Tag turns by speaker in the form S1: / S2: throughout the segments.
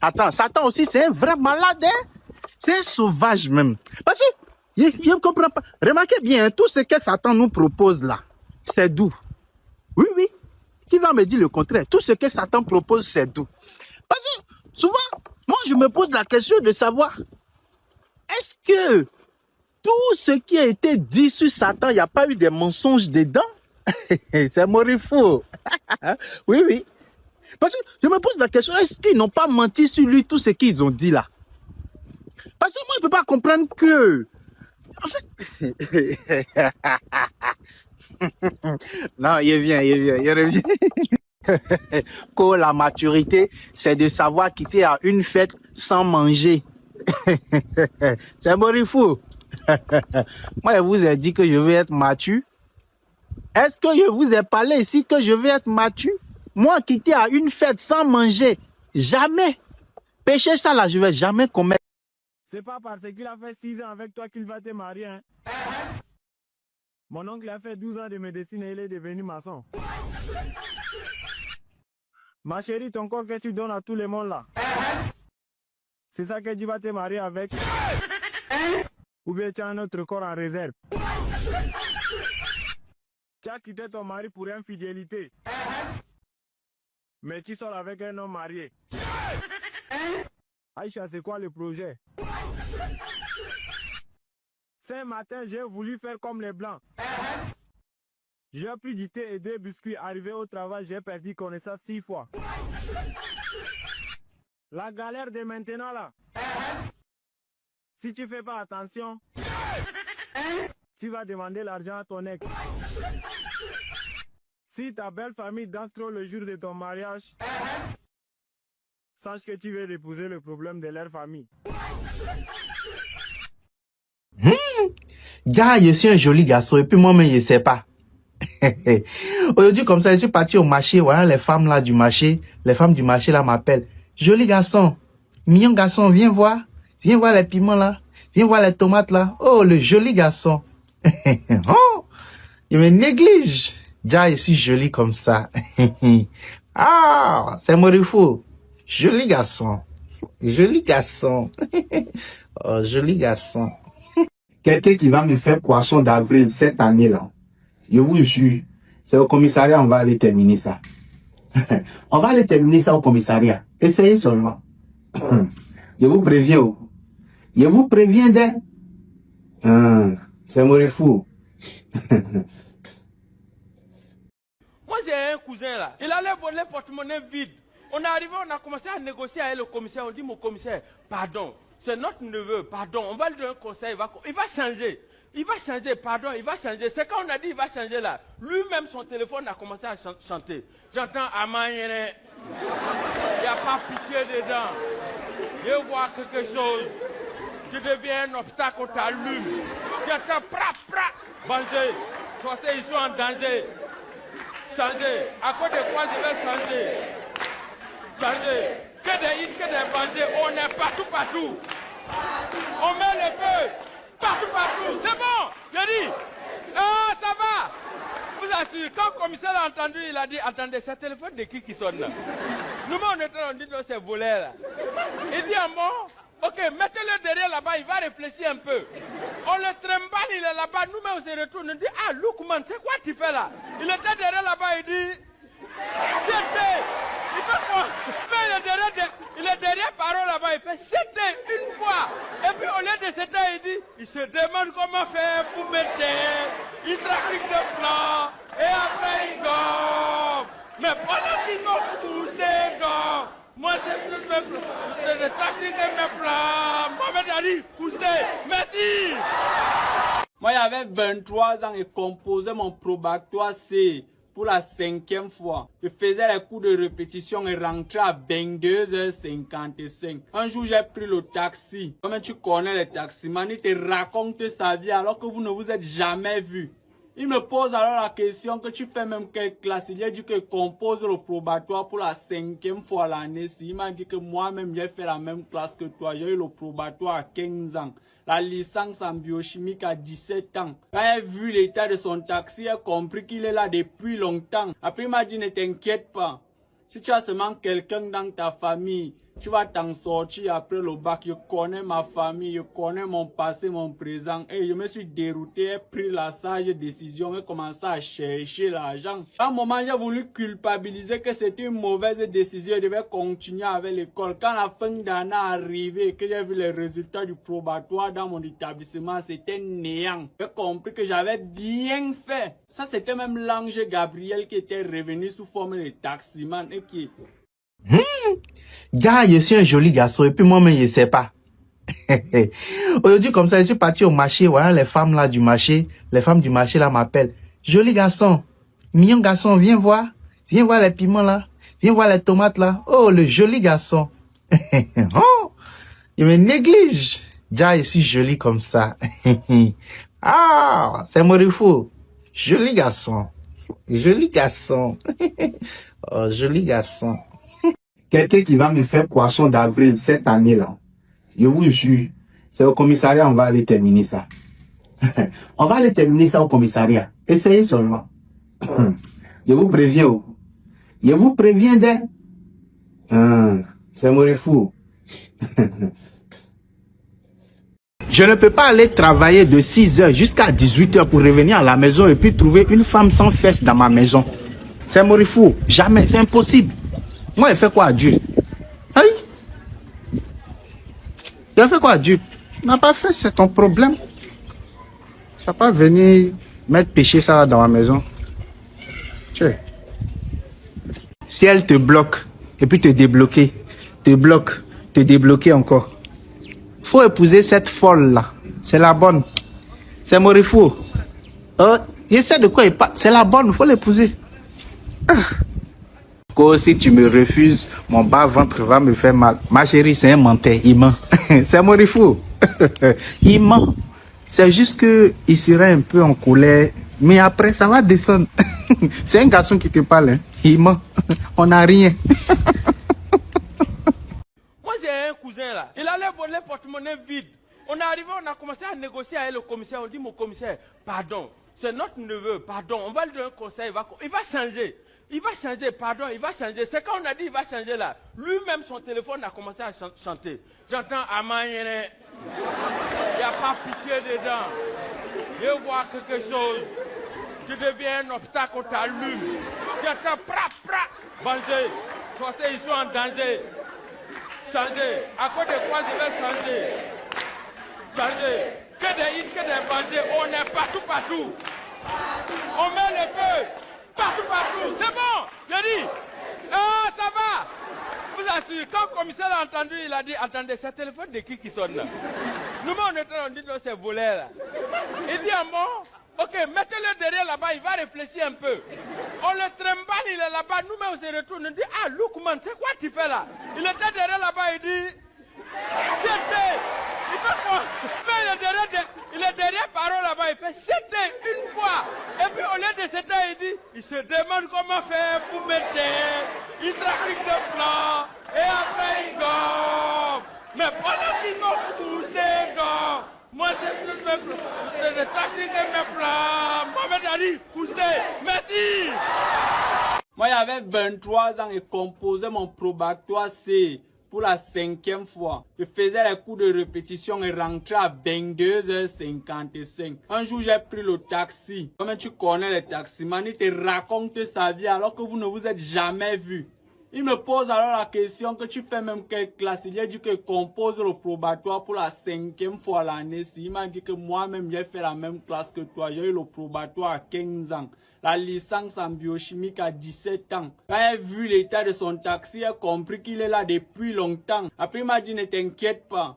S1: Attends, Satan aussi, c'est un vrai malade, hein? C'est un sauvage même. Parce que, je ne comprends pas. Remarquez bien, hein, tout ce que Satan nous propose là, c'est doux. Oui, oui. Qui va me dire le contraire? Tout ce que Satan propose, c'est doux. Parce que, souvent, moi, je me pose la question de savoir, est-ce que tout ce qui a été dit sur Satan, il n'y a pas eu des mensonges dedans? C'est Morifou. Oui, oui. Parce que je me pose la question, est-ce qu'ils n'ont pas menti sur lui tout ce qu'ils ont dit là? Parce que moi, je ne peux pas comprendre que... En fait... Non, il revient. Que la maturité, c'est de savoir quitter à une fête sans manger. C'est Morifou. Moi, je vous ai dit que je vais être mature. Est-ce que je vous ai parlé ici que je vais être mature? Moi, quitter à une fête sans manger, jamais. Péché ça là, je vais jamais commettre.
S2: C'est pas parce qu'il a fait 6 ans avec toi qu'il va te marier. Hein? Mon oncle a fait 12 ans de médecine et il est devenu maçon. Ma chérie, ton corps que tu donnes à tout le monde là, c'est ça que tu vas te marier avec? Ou bien tu as un autre corps en réserve? Tu as quitté ton mari pour infidélité. Mais tu sors avec un homme marié. Aïcha, c'est quoi le projet? Ce matin, j'ai voulu faire comme les blancs. J'ai pris du thé et 2 biscuits. Arrivé au travail, j'ai perdu connaissance 6 fois. La galère de maintenant là. Si tu fais pas attention, tu vas demander l'argent à ton ex. Si ta belle famille danse trop le jour de ton mariage, sache que tu veux épouser le problème de leur famille.
S1: Gars, je suis un joli garçon et puis moi-même, je ne sais pas. Aujourd'hui, comme ça, je suis parti au marché. Voilà, les femmes là du marché, les femmes du marché là m'appellent. Joli garçon, mignon garçon, viens voir. Viens voir les piments là. Viens voir les tomates là. Oh, le joli garçon. Oh, il me néglige. Gars, je suis joli comme ça. Ah, c'est Morifou. Joli garçon. Joli garçon. Oh, joli garçon. Quelqu'un qui va me faire poisson d'avril cette année-là. Je vous jure, c'est au commissariat, on va aller terminer ça. On va aller terminer ça au commissariat. Essayez seulement. Je vous préviens. Je vous préviens d'être. C'est Morifou.
S3: Moi, j'ai un cousin là. Il allait voler porte-monnaie vide. On est arrivé, on a commencé à négocier avec le commissaire. On dit, mon commissaire, pardon, c'est notre neveu, pardon. On va lui donner un conseil, il va changer. Il va changer, pardon, il va changer. C'est quand on a dit il va changer là. Lui-même, son téléphone a commencé à chanter. J'entends Amanyere. Il n'y a pas pitié dedans. Je vois quelque chose. Tu deviens un obstacle, on t'allume. J'entends danger. Ils sont en danger. Changer. À cause de quoi je vais changer? Changer. Que des hits, que des bandits. On est partout. On met le feu. Partout. C'est bon. J'ai dit. Ah, ça va. Je vous assure, quand le commissaire a entendu, il a dit, attendez, c'est le téléphone de qui sonne là? Nous, on dit, c'est volé là. Il dit, ok, mettez-le derrière là-bas, il va réfléchir un peu. On le trimballe, il est là-bas, nous-mêmes on se retourne, on dit, ah, Loukman, c'est quoi tu fais là? Il était derrière là-bas, il dit, c'était. Il fait quoi? Mais il est derrière Parole là-bas, il fait c'était une fois. Et puis au lieu de c'était, il se demande comment faire pour mettre. Il trafique des plans, et après il gomme. Mais pendant qu'ils ont poussé, gomme. Moi, je trafique mes plans. Mohamed Ali, poussez. Merci. Moi, j'avais 23 ans et composais mon probatoire C pour la 5e fois. Je faisais les cours de répétition et rentrais à 22h55. Un jour, j'ai pris le taxi. Comme tu connais les taximans, ils te racontent sa vie alors que vous ne vous êtes jamais vus. Il me pose alors la question que tu fais même quelle classe. Il a dit que je compose le probatoire pour la 5e fois l'année. Il m'a dit que moi-même j'ai fait la même classe que toi. J'ai eu le probatoire à 15 ans. La licence en biochimique à 17 ans. Quand j'ai vu l'état de son taxi, j'ai compris qu'il est là depuis longtemps. Après il m'a dit ne t'inquiète pas.
S4: Si tu as seulement quelqu'un dans ta famille, tu vas t'en sortir après le bac. Je connais ma famille, je connais mon passé, mon présent. Et je me suis dérouté, j'ai pris la sage décision et commencé à chercher l'argent. À un moment, j'ai voulu culpabiliser que c'était une mauvaise décision. Je devais continuer avec l'école. Quand la fin d'année est arrivée et que j'ai vu les résultats du probatoire dans mon établissement, c'était néant. J'ai compris que j'avais bien fait. Ça, c'était même l'ange Gabriel qui était revenu sous forme de taximan et qui...
S1: Gars, je suis un joli garçon et puis moi-même, je sais pas. Aujourd'hui, comme ça, je suis parti au marché. Voilà, les femmes là du marché, les femmes du marché là m'appellent. Joli garçon, mignon garçon, viens voir. Viens voir les piments là. Viens voir les tomates là. Oh, le joli garçon. Oh, il me néglige. Gars, je suis joli comme ça. Ah, c'est Morifou. Joli garçon. Joli garçon. Oh, joli garçon. Quelqu'un qui va me faire poisson d'avril cette année-là, je vous jure, c'est au commissariat, on va aller terminer ça. On va aller terminer ça au commissariat. Essayez seulement. Je vous préviens. Je vous préviens d'elle. C'est Morifou. Je ne peux pas aller travailler de 6h jusqu'à 18h pour revenir à la maison et puis trouver une femme sans fesses dans ma maison. C'est Morifou. Jamais. C'est impossible. Moi, il fait quoi à Dieu? Aïe! Il a fait quoi à Dieu? Il n'a pas fait, c'est ton problème. Tu vas pas venir mettre péché ça dans ma maison. Tiens. Si elle te bloque, et puis te débloquer, te bloque, te débloquer encore. Faut épouser cette folle-là. C'est la bonne. C'est Morifou. Je sais de quoi il parle. C'est la bonne, faut l'épouser. Si tu me refuses, mon bas-ventre va me faire mal. Ma chérie, c'est un menteur, il ment. C'est Morifou. Il ment. C'est juste qu'il serait un peu en colère, mais après, ça va descendre. C'est un garçon qui te parle, hein. Il ment. On n'a rien.
S3: Moi, j'ai un cousin là. Il allait voler le porte-monnaie vide. On est arrivé, on a commencé à négocier avec le commissaire. On dit, mon commissaire, pardon, c'est notre neveu, pardon. On va lui donner un conseil, il va changer. Il va changer, pardon, il va changer. C'est quand on a dit il va changer là. Lui-même, son téléphone a commencé à chanter. J'entends Amanyene. Il n'y a pas pitié dedans. Je vois quelque chose. Tu deviens un obstacle, on t'allume. J'entends pra. Banger. Ils sont en danger. Changer. À cause de quoi je vais changer? Changer. Que des hits, que des bandits. On est partout. On met le feu. Partout. C'est bon. J'ai dit. Ah, ça va. Vous assure, quand le commissaire a entendu, il a dit, attendez, c'est le téléphone de qui sonne là? Nous-mêmes, on dit, non, c'est volé là. Il dit, ah bon, ok, mettez-le derrière là-bas, il va réfléchir un peu. On le trimballe, il est là-bas, nous-mêmes, on se retourne, on dit, ah, Loukman, c'est quoi tu fais là? Il était derrière là-bas, il dit, c'était. Il fait quoi? Il est derrière Parole là-bas, il fait c'était une fois. Et puis au lieu de c'était, il se demande comment faire pour mettre. Il trafique de plans. Et après il gomme. Mais pendant qu'ils ont poussé, moi je trafique mes plans. Mohamed Ali, poussez. Merci.
S4: Moi, j'avais 23 ans et composais mon probatoire C. Pour la 5e fois, je faisais les cours de répétition et rentrais à 22h55. Un jour, j'ai pris le taxi. Comme tu connais les taximans, ils te racontent sa vie alors que vous ne vous êtes jamais vus. Il me pose alors la question que tu fais même quelle classe. Il a dit que je compose le probatoire pour la 5e fois l'année. Il m'a dit que moi-même, j'ai fait la même classe que toi. J'ai eu le probatoire à 15 ans. La licence en biochimique à 17 ans. Quand j'ai vu l'état de son taxi, j'ai compris qu'il est là depuis longtemps. Après, il m'a dit, ne t'inquiète pas.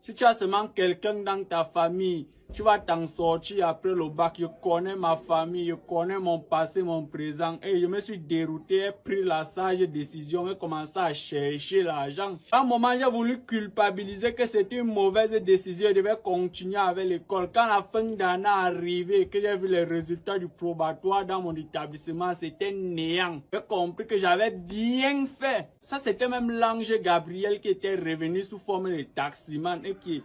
S4: Si tu as seulement quelqu'un dans ta famille, tu vas t'en sortir après le bac. Je connais ma famille, je connais mon passé, mon présent. Et je me suis dérouté, j'ai pris la sage décision et commencé à chercher l'argent. À un moment, j'ai voulu culpabiliser que c'était une mauvaise décision. Je devais continuer avec l'école. Quand la fin d'année est arrivée et que j'ai vu les résultats du probatoire dans mon établissement, c'était néant. J'ai compris que j'avais bien fait. Ça, c'était même l'ange Gabriel qui était revenu sous forme de taximan et qui...